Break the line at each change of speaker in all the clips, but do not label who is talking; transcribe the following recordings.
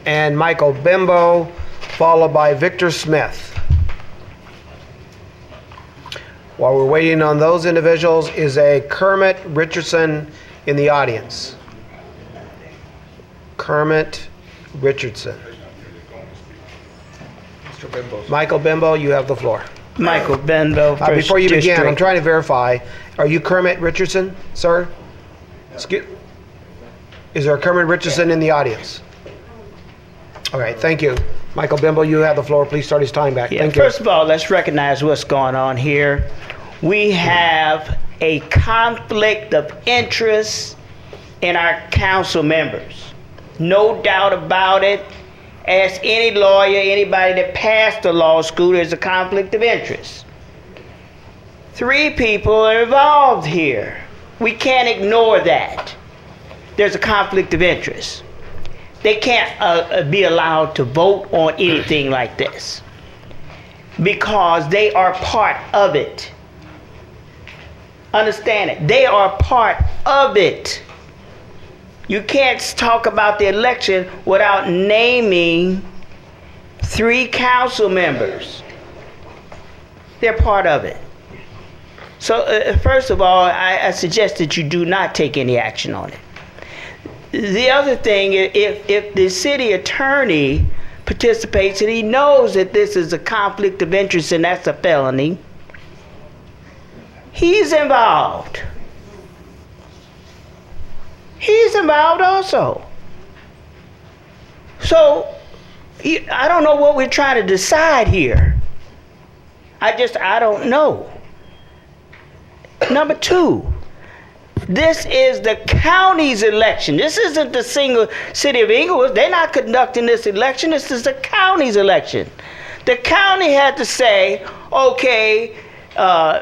and Michael Bimbo, followed by Victor Smith. While we're waiting on those individuals, is a Kermit Richardson in the audience? Kermit Richardson. Michael Bimbo, you have the floor.
Michael Bimbo, First
before you begin,
District.
I'm trying to verify. Are you Kermit Richardson, sir? Is there a Kermit Richardson in the audience? All right, thank you. Michael Bimbo, you have the floor. Please start his time back.
Yeah,
Thank you.
first of all, let's recognize what's going on here. We have a conflict of interest in our council members. No doubt about it. Ask any lawyer, anybody that passed a law school, there's a conflict of interest. 3 people are involved here. We can't ignore that. There's a conflict of interest. They can't be allowed to vote on anything like this because they are part of it. Understand it. They are part of it. You can't talk about the election without naming 3 council members. They're part of it. So first of all, I suggest that you do not take any action on it. The other thing, if the city attorney participates and he knows that this is a conflict of interest and that's a felony, he's involved. He's involved also. So, I don't know what we're trying to decide here. I don't know. Number 2, this is the county's election. This isn't the single city of Inglewood. They're not conducting this election. This is the county's election. The county had to say, okay,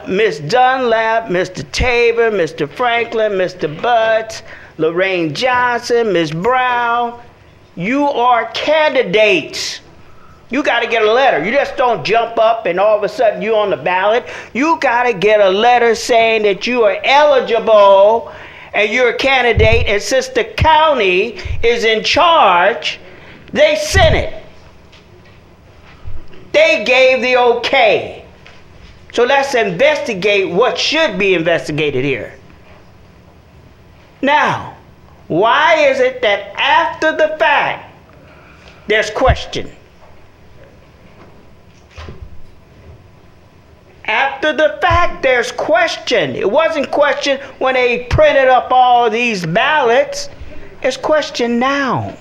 Ms. Dunlap, Mr. Tabor, Mr. Franklin, Mr. Butts, Lorraine Johnson, Ms. Brown, you are candidates. You got to get a letter. You just don't jump up and all of a sudden you're on the ballot. You got to get a letter saying that you are eligible and you're a candidate. And since the county is in charge, they sent it. They gave the okay. So let's investigate what should be investigated here. Now, why is it that after the fact, there's question? After the fact, there's question. It wasn't question when they printed up all these ballots. It's question now.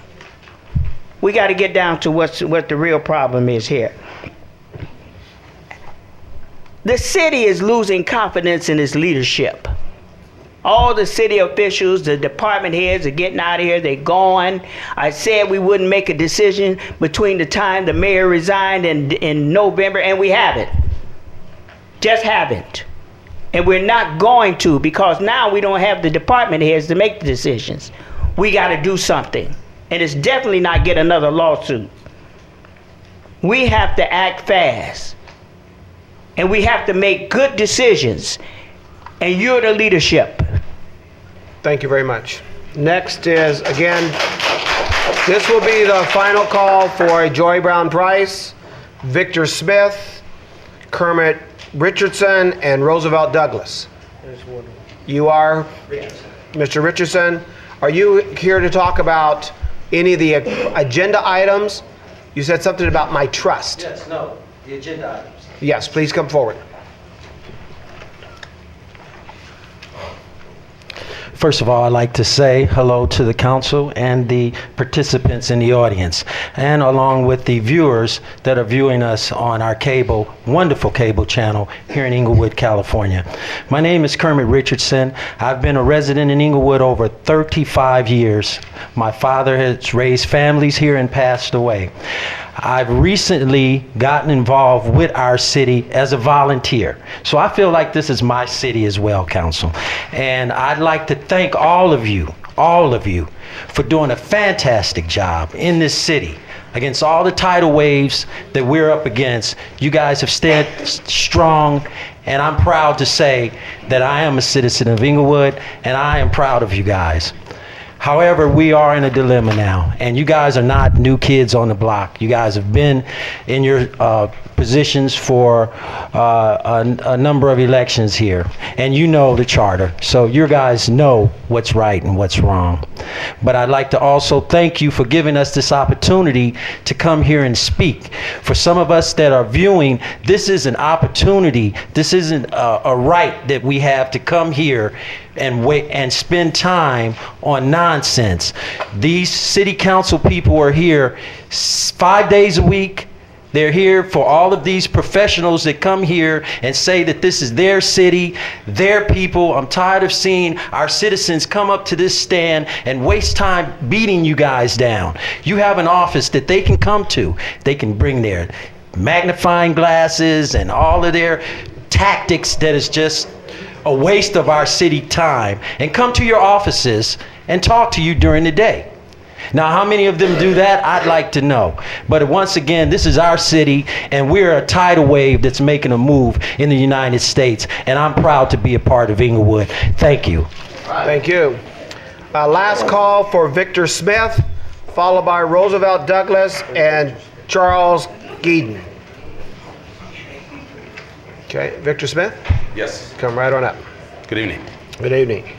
We got to get down to what the real problem is here. The city is losing confidence in its leadership. All the city officials, the department heads are getting out of here. They're gone. I said we wouldn't make a decision between the time the mayor resigned in November, and we haven't. Just haven't. And we're not going to, because now we don't have the department heads to make the decisions. We got to do something. And it's definitely not get another lawsuit. We have to act fast. And we have to make good decisions. And you're the leadership.
Thank you very much. Next is, again, this will be the final call for a Joy Brown Price, Victor Smith, Kermit Richardson, and Roosevelt Douglas. You are Mr. Richardson. Are you here to talk about any of the agenda items? You said something about my trust.
Yes, no, the agenda items.
Yes, please come forward.
First of all, I'd like to say hello to the council and the participants in the audience, and along with the viewers that are viewing us on our wonderful cable channel here in Inglewood, California. My name is Kermit Richardson. I've been a resident in Inglewood over 35 years. My father has raised families here and passed away. I've recently gotten involved with our city as a volunteer. So I feel like this is my city as well, Council. And I'd like to thank all of you, for doing a fantastic job in this city. Against all the tidal waves that we're up against, you guys have stayed strong, and I'm proud to say that I am a citizen of Inglewood, and I am proud of you guys. However, we are in a dilemma now, and you guys are not new kids on the block. You guys have been in your positions for a number of elections here, and you know the charter, so you guys know what's right and what's wrong. But I'd like to also thank you for giving us this opportunity to come here and speak. For some of us that are viewing, this is an opportunity. This isn't a right that we have to come here and wait and spend time on nonsense. These city council people are here 5 days a week. They're here for all of these professionals that come here and say that this is their city, their people. I'm tired of seeing our citizens come up to this stand and waste time beating you guys down. You have an office that they can come to. They can bring their magnifying glasses and all of their tactics that is just a waste of our city time, and come to your offices and talk to you during the day. Now, how many of them do that? I'd like to know. But once again, this is our city, and we're a tidal wave that's making a move in the United States, and I'm proud to be a part of Inglewood. Thank you.
Thank you. Last call for Victor Smith, followed by Roosevelt Douglas and Charles Geeden. Okay, Victor Smith?
Yes.
Come right on up.
Good evening.
Good evening.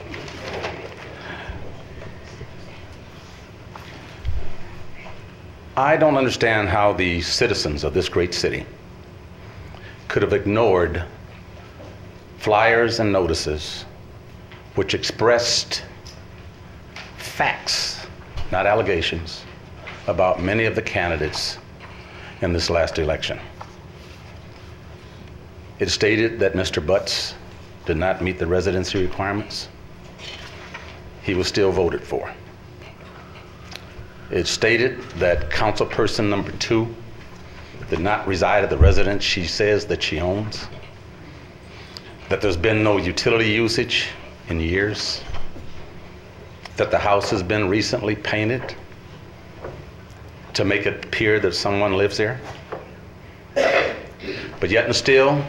I don't understand how the citizens of this great city could have ignored flyers and notices which expressed facts, not allegations, about many of the candidates in this last election. It stated that Mr. Butts did not meet the residency requirements. He was still voted for. It stated that councilperson number 2 did not reside at the residence she says that she owns, that there's been no utility usage in years, that the house has been recently painted to make it appear that someone lives there. But yet and still,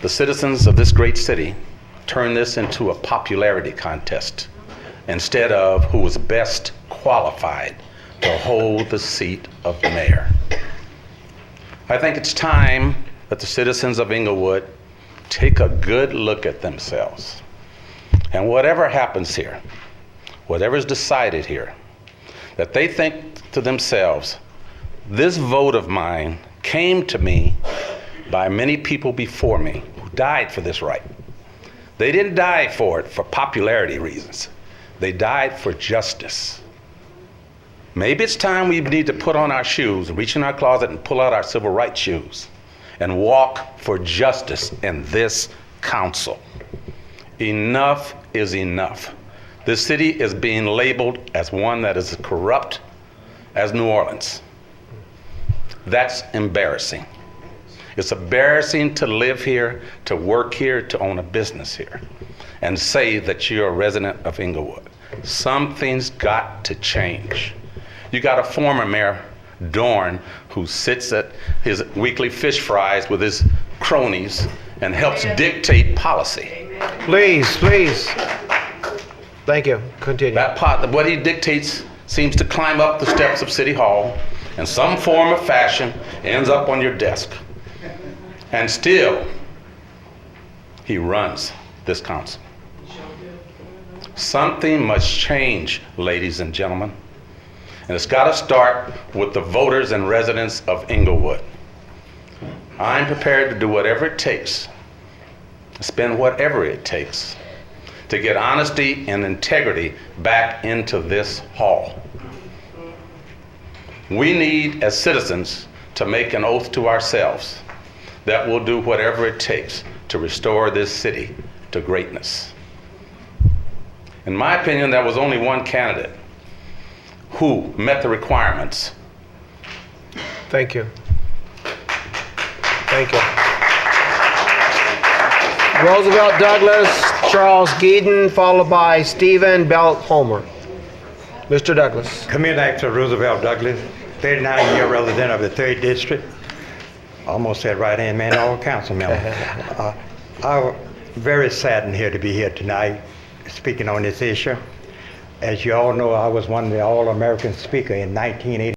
the citizens of this great city turned this into a popularity contest instead of who was best qualified to hold the seat of mayor. I think it's time that the citizens of Inglewood take a good look at themselves. And whatever happens here, whatever's decided here, that they think to themselves, this vote of mine came to me by many people before me who died for this right. They didn't die for it for popularity reasons. They died for justice. Maybe it's time we need to put on our shoes, reach in our closet and pull out our civil rights shoes and walk for justice in this council. Enough is enough. This city is being labeled as one that is corrupt as New Orleans. That's embarrassing. It's embarrassing to live here, to work here, to own a business here, and say that you're a resident of Inglewood. Something's got to change. You got a former mayor, Dorn, who sits at his weekly fish fries with his cronies and helps dictate policy.
Please. Thank you. Continue.
What he dictates seems to climb up the steps of City Hall in some form or fashion, ends up on your desk. And still, he runs this council. Something must change, ladies and gentlemen. And it's got to start with the voters and residents of Inglewood. I'm prepared to do whatever it takes, spend whatever it takes, to get honesty and integrity back into this hall. We need, as citizens, to make an oath to ourselves that we'll do whatever it takes to restore this city to greatness. In my opinion, there was only one candidate who met the requirements.
Thank you. Thank you. Roosevelt Douglas, Charles Geeden, followed by Stephen Belt Homer. Mr. Douglas.
Commit Actor Roosevelt Douglas, 39-year resident of the 3rd District. Almost said right-hand man, all council member. I'm very saddened here to be here tonight speaking on this issue. As you all know, I was one of the All-American speaker in 1980.